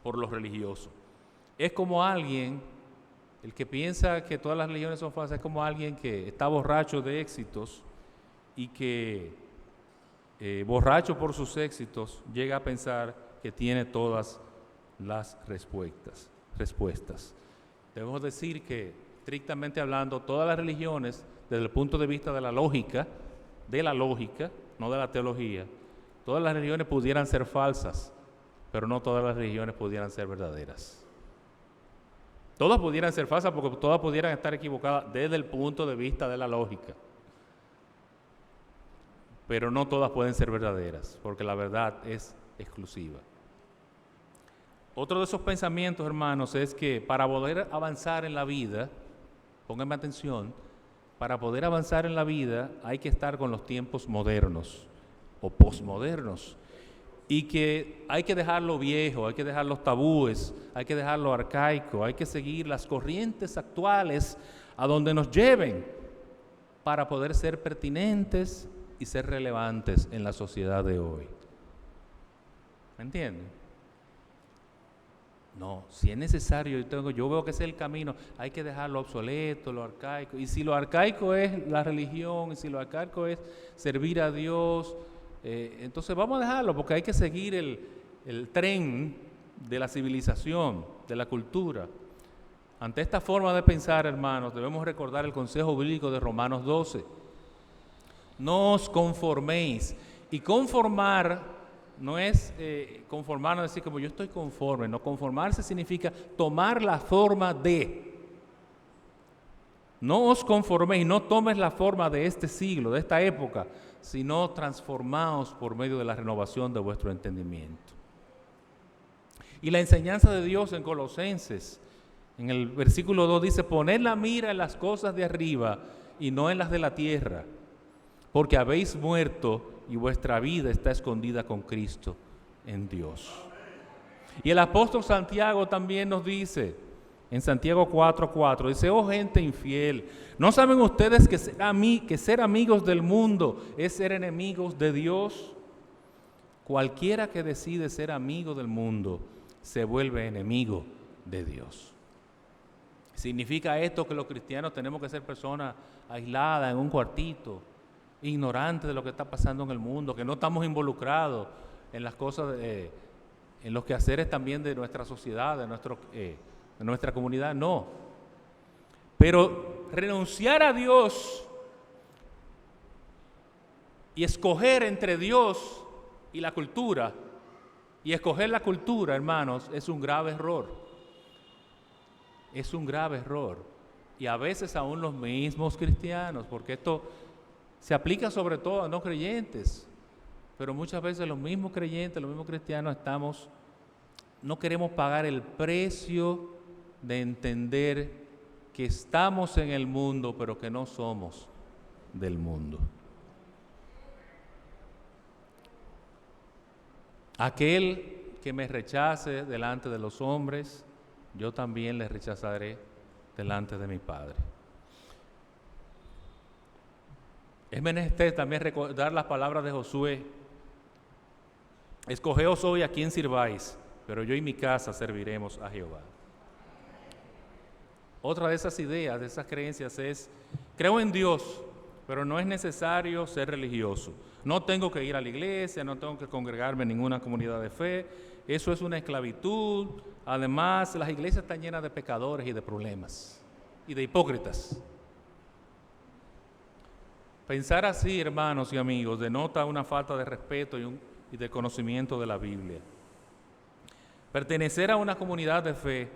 por los religiosos. Es como alguien, el que piensa que todas las religiones son falsas, es como alguien que está borracho de éxitos y que borracho por sus éxitos llega a pensar que tiene todas las respuestas. Debemos decir que, estrictamente hablando, todas las religiones, desde el punto de vista de la lógica, no de la teología, todas las religiones pudieran ser falsas, pero no todas las religiones pudieran ser verdaderas. Todas pudieran ser falsas porque todas pudieran estar equivocadas desde el punto de vista de la lógica. Pero no todas pueden ser verdaderas, porque la verdad es exclusiva. Otro de esos pensamientos, hermanos, es que para poder avanzar en la vida, pónganme atención, para poder avanzar en la vida hay que estar con los tiempos modernos o posmodernos. Y que hay que dejar lo viejo, hay que dejar los tabúes, hay que dejar lo arcaico, hay que seguir las corrientes actuales a donde nos lleven para poder ser pertinentes y ser relevantes en la sociedad de hoy. ¿Me entienden? No, si es necesario, yo veo que ese es el camino, hay que dejar lo obsoleto, lo arcaico. Y si lo arcaico es la religión, y si lo arcaico es servir a Dios, entonces vamos a dejarlo, porque hay que seguir el tren de la civilización, de la cultura. Ante esta forma de pensar, hermanos, debemos recordar el consejo bíblico de Romanos 12. No os conforméis. Y conformar no es conformarnos, decir como yo estoy conforme. No, conformarse significa tomar la forma de. No os conforméis, no tomes la forma de este siglo, de esta época, sino transformaos por medio de la renovación de vuestro entendimiento. Y la enseñanza de Dios en Colosenses, en el versículo 2 dice, poned la mira en las cosas de arriba y no en las de la tierra, porque habéis muerto y vuestra vida está escondida con Cristo en Dios. Y el apóstol Santiago también nos dice, en Santiago 4:4, dice, oh gente infiel, ¿no saben ustedes que ser amigos del mundo es ser enemigos de Dios? Cualquiera que decide ser amigo del mundo se vuelve enemigo de Dios. ¿Significa esto que los cristianos tenemos que ser personas aisladas en un cuartito, ignorantes de lo que está pasando en el mundo, que no estamos involucrados en las cosas, en los quehaceres también de nuestra sociedad, de nuestra comunidad? No. Pero renunciar a Dios y escoger entre Dios y la cultura, y escoger la cultura, hermanos, es un grave error. Es un grave error. Y a veces aún los mismos cristianos, porque esto se aplica sobre todo a no creyentes, pero muchas veces los mismos creyentes, los mismos cristianos no queremos pagar el precio de entender que estamos en el mundo, pero que no somos del mundo. Aquel que me rechace delante de los hombres, yo también le rechazaré delante de mi Padre. Es menester también recordar las palabras de Josué. Escogeos hoy a quién sirváis, pero yo y mi casa serviremos a Jehová. Otra de esas ideas, de esas creencias es, creo en Dios, pero no es necesario ser religioso. No tengo que ir a la iglesia, no tengo que congregarme en ninguna comunidad de fe. Eso es una esclavitud. Además, las iglesias están llenas de pecadores y de problemas y de hipócritas. Pensar así, hermanos y amigos, denota una falta de respeto y de conocimiento de la Biblia. Pertenecer a una comunidad de fe,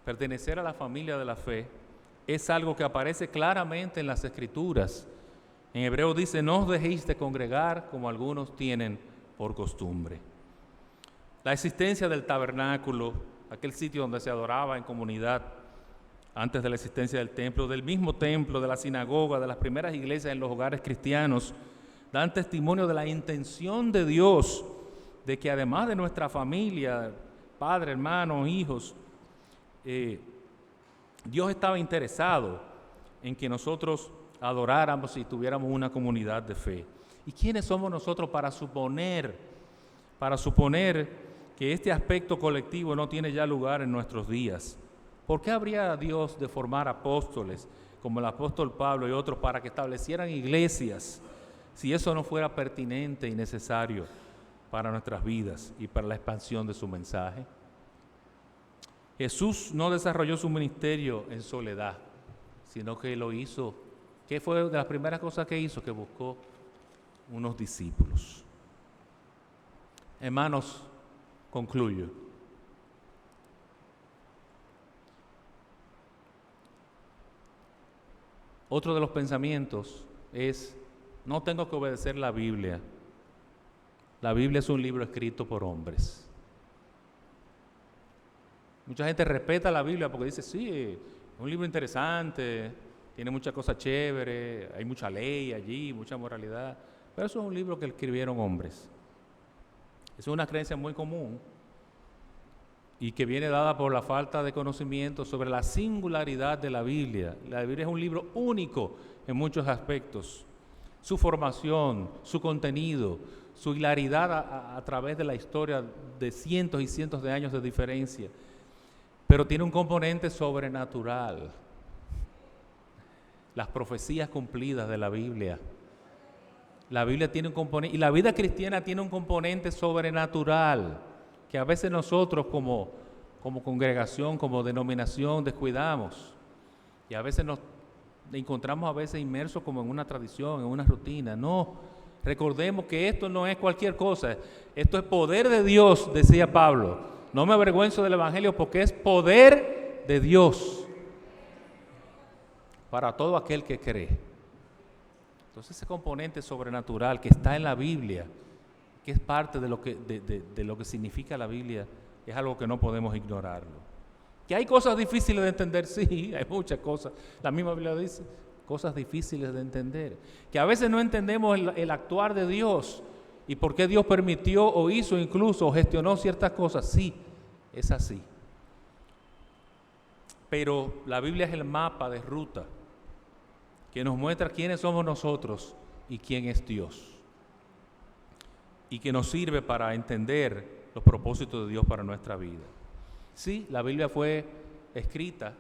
pertenecer a la familia de la fe, es algo que aparece claramente en las Escrituras. En Hebreo dice, no os dejéis de congregar como algunos tienen por costumbre. La existencia del tabernáculo, aquel sitio donde se adoraba en comunidad antes de la existencia del templo, del mismo templo, de la sinagoga, de las primeras iglesias en los hogares cristianos, dan testimonio de la intención de Dios, de que además de nuestra familia, padre, hermanos, hijos, Dios estaba interesado en que nosotros adoráramos y tuviéramos una comunidad de fe. ¿Y quiénes somos nosotros para suponer que este aspecto colectivo no tiene ya lugar en nuestros días? ¿Por qué habría Dios de formar apóstoles como el apóstol Pablo y otros para que establecieran iglesias si eso no fuera pertinente y necesario para nuestras vidas y para la expansión de su mensaje. Jesús no desarrolló su ministerio en soledad, sino que lo hizo. ¿Qué fue de las primeras cosas que hizo? Que buscó unos discípulos. Hermanos, concluyo. Otro de los pensamientos es, no tengo que obedecer la Biblia. La Biblia es un libro escrito por hombres. Mucha gente respeta la Biblia porque dice, sí, es un libro interesante, tiene muchas cosas chéveres, hay mucha ley allí, mucha moralidad, pero eso es un libro que escribieron hombres. Es una creencia muy común y que viene dada por la falta de conocimiento sobre la singularidad de la Biblia. La Biblia es un libro único en muchos aspectos. Su formación, su contenido, su hilaridad a través de la historia de cientos y cientos de años de diferencia, pero tiene un componente sobrenatural. Las profecías cumplidas de la Biblia. La Biblia tiene un componente, y la vida cristiana tiene un componente sobrenatural, que a veces nosotros como congregación, como denominación, descuidamos. Y a veces nos encontramos a veces inmersos como en una tradición, en una rutina. No, recordemos que esto no es cualquier cosa. Esto es poder de Dios, decía Pablo. No me avergüenzo del Evangelio porque es poder de Dios para todo aquel que cree. Entonces ese componente sobrenatural que está en la Biblia, que es parte de lo que significa la Biblia, es algo que no podemos ignorarlo. Que hay cosas difíciles de entender, sí, hay muchas cosas. La misma Biblia dice, cosas difíciles de entender. Que a veces no entendemos el actuar de Dios y por qué Dios permitió o hizo incluso o gestionó ciertas cosas. Sí, es así. Pero la Biblia es el mapa de ruta que nos muestra quiénes somos nosotros y quién es Dios. Y que nos sirve para entender los propósitos de Dios para nuestra vida. Sí, la Biblia fue escrita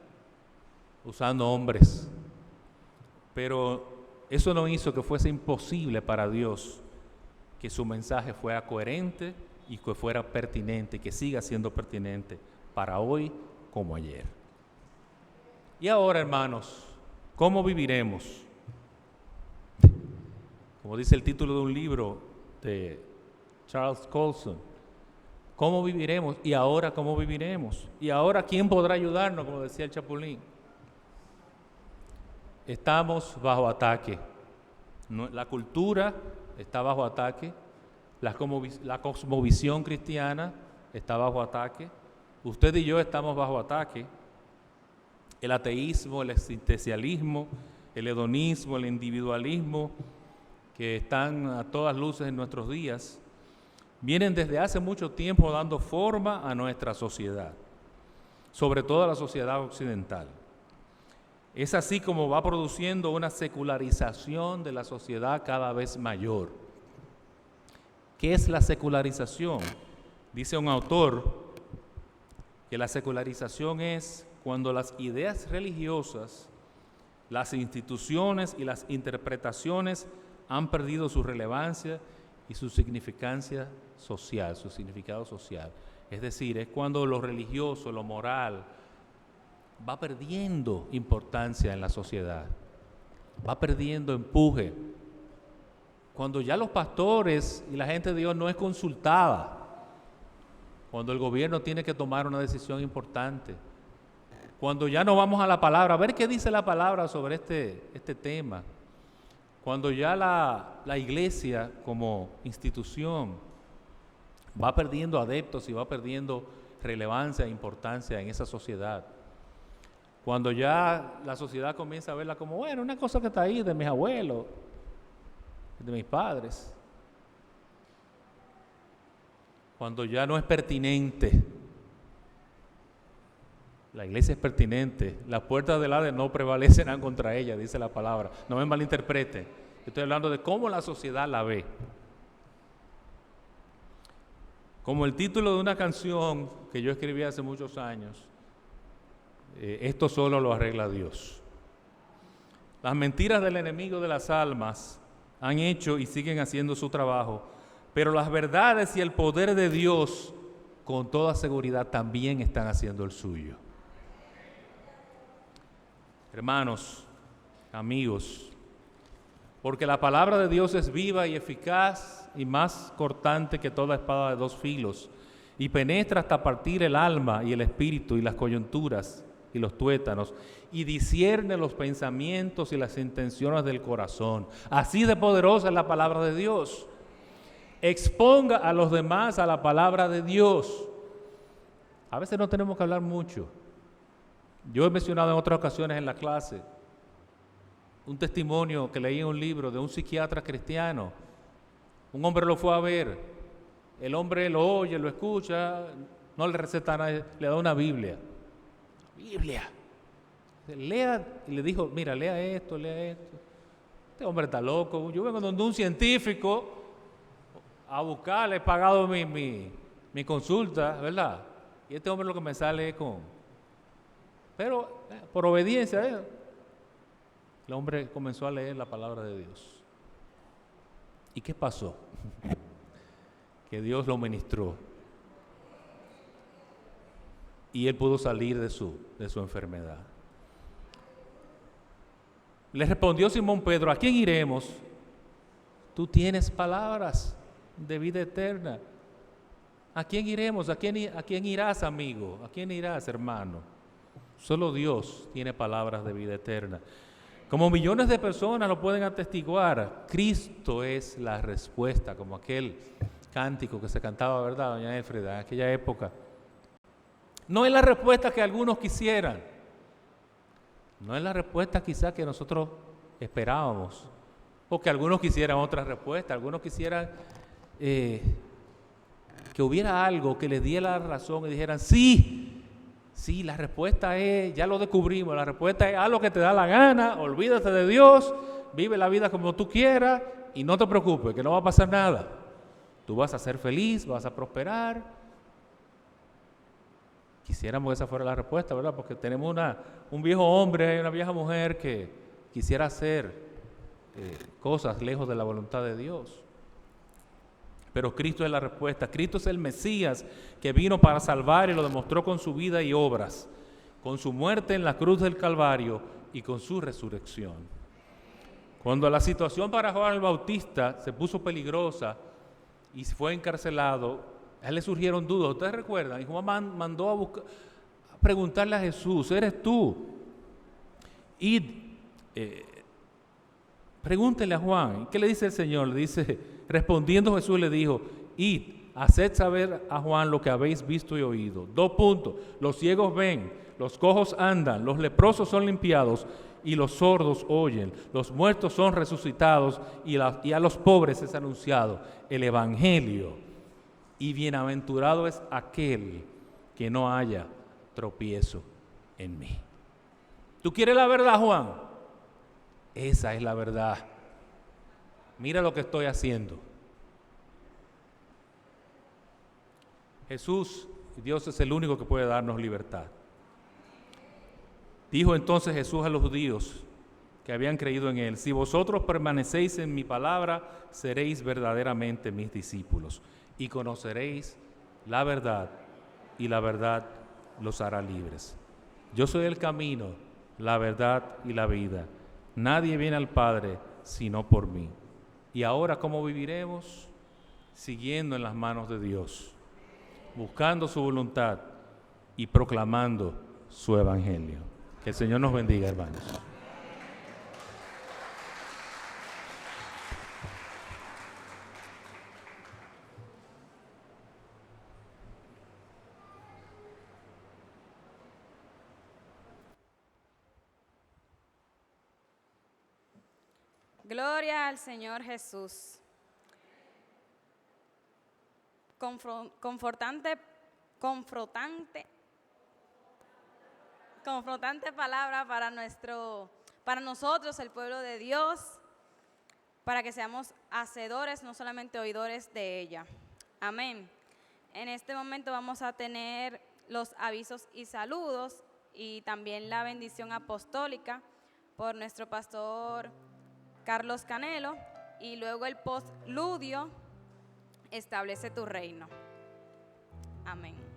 usando hombres, pero eso no hizo que fuese imposible para Dios que su mensaje fuera coherente y que fuera pertinente, que siga siendo pertinente para hoy como ayer. Y ahora, hermanos, ¿cómo viviremos? Como dice el título de un libro de Charles Colson, ¿cómo viviremos? Y ahora, ¿cómo viviremos? Y ahora, ¿quién podrá ayudarnos? Como decía el Chapulín. Estamos bajo ataque. La cultura está bajo ataque. La cosmovisión cristiana está bajo ataque. Usted y yo estamos bajo ataque. El ateísmo, el existencialismo, el hedonismo, el individualismo, que están a todas luces en nuestros días, vienen desde hace mucho tiempo dando forma a nuestra sociedad, sobre todo a la sociedad occidental. Es así como va produciendo una secularización de la sociedad cada vez mayor. ¿Qué es la secularización? Dice un autor que la secularización es cuando las ideas religiosas, las instituciones y las interpretaciones han perdido su relevancia y su significancia social, su significado social. Es decir, es cuando lo religioso, lo moral, va perdiendo importancia en la sociedad, va perdiendo empuje. Cuando ya los pastores y la gente de Dios no es consultada, cuando el gobierno tiene que tomar una decisión importante, cuando ya no vamos a la palabra, a ver qué dice la palabra sobre este tema, cuando ya la iglesia como institución va perdiendo adeptos y va perdiendo relevancia e importancia en esa sociedad, cuando ya la sociedad comienza a verla como, bueno, una cosa que está ahí de mis abuelos, de mis padres, cuando ya no es pertinente. La iglesia es pertinente, las puertas del Hades no prevalecerán contra ella, dice la palabra. No me malinterprete, estoy hablando de cómo la sociedad la ve. Como el título de una canción que yo escribí hace muchos años, esto solo lo arregla Dios. Las mentiras del enemigo de las almas han hecho y siguen haciendo su trabajo Pero las verdades y el poder de Dios, con toda seguridad, también están haciendo el suyo. Hermanos, amigos, porque la palabra de Dios es viva y eficaz y más cortante que toda espada de dos filos, y penetra hasta partir el alma y el espíritu y las coyunturas y los tuétanos, y discierne los pensamientos y las intenciones del corazón. Así de poderosa es la palabra de Dios. Exponga a los demás a la palabra de Dios. A veces no tenemos que hablar mucho. Yo he mencionado en otras ocasiones en la clase un testimonio que leí en un libro de un psiquiatra cristiano. Un hombre lo fue a ver. El hombre lo oye, lo escucha, no le receta nada, le da una Biblia. Biblia. Lea, y le dijo, mira, lea esto, lea esto. Este hombre está loco. Yo vengo donde un científico a buscarle, he pagado mi consulta, ¿verdad? Y este hombre lo que me sale es con... Pero por obediencia, el hombre comenzó a leer la palabra de Dios. ¿Y qué pasó? Que Dios lo ministró. Y él pudo salir de su enfermedad. Le respondió Simón Pedro, ¿a quién iremos? Tú tienes palabras de vida eterna. ¿A quién iremos? ¿A quién irás, amigo? ¿A quién irás, hermano? Solo Dios tiene palabras de vida eterna. Como millones de personas lo pueden atestiguar, Cristo es la respuesta, como aquel cántico que se cantaba, ¿verdad, doña Elfrida, en aquella época? No es la respuesta que algunos quisieran. No es la respuesta quizás que nosotros esperábamos. Porque algunos quisieran otra respuesta, algunos quisieran que hubiera algo que les diera la razón y dijeran, sí, la respuesta es, ya lo descubrimos, la respuesta es haz lo que te da la gana, olvídate de Dios, vive la vida como tú quieras y no te preocupes, que no va a pasar nada. Tú vas a ser feliz, vas a prosperar. Quisiéramos que esa fuera la respuesta, ¿verdad? Porque tenemos un viejo hombre y una vieja mujer que quisiera hacer cosas lejos de la voluntad de Dios. Pero Cristo es la respuesta. Cristo es el Mesías que vino para salvar y lo demostró con su vida y obras, con su muerte en la cruz del Calvario y con su resurrección. Cuando la situación para Juan el Bautista se puso peligrosa y fue encarcelado, a él le surgieron dudas. ¿Ustedes recuerdan? Y Juan mandó a preguntarle a Jesús, ¿eres tú? Y pregúntenle a Juan. ¿Qué le dice el Señor? Le dice, respondiendo Jesús le dijo, id, haced saber a Juan lo que habéis visto y oído. 2 puntos. Los ciegos ven, los cojos andan, los leprosos son limpiados y los sordos oyen. Los muertos son resucitados y a los pobres es anunciado el evangelio. Y bienaventurado es aquel que no haya tropiezo en mí. ¿Tú quieres la verdad, Juan? Esa es la verdad. Mira lo que estoy haciendo. Jesús, Dios es el único que puede darnos libertad. Dijo entonces Jesús a los judíos que habían creído en él, si vosotros permanecéis en mi palabra, seréis verdaderamente mis discípulos y conoceréis la verdad y la verdad los hará libres. Yo soy el camino, la verdad y la vida. Nadie viene al Padre sino por mí. Y ahora, ¿cómo viviremos? Siguiendo en las manos de Dios, buscando su voluntad y proclamando su evangelio. Que el Señor nos bendiga, hermanos. Gloria al Señor Jesús. Confrontante palabra para nosotros, el pueblo de Dios, para que seamos hacedores, no solamente oidores de ella. Amén. En este momento vamos a tener los avisos y saludos y también la bendición apostólica por nuestro pastor Carlos Canelo, y luego el postludio establece tu reino. Amén.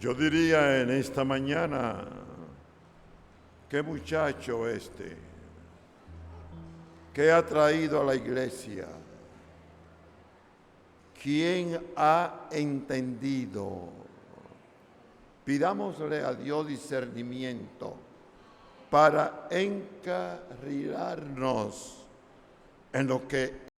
Yo diría en esta mañana, qué muchacho este, ¿qué ha traído a la iglesia? ¿Quién ha entendido? Pidámosle a Dios discernimiento para encarrilarnos en lo que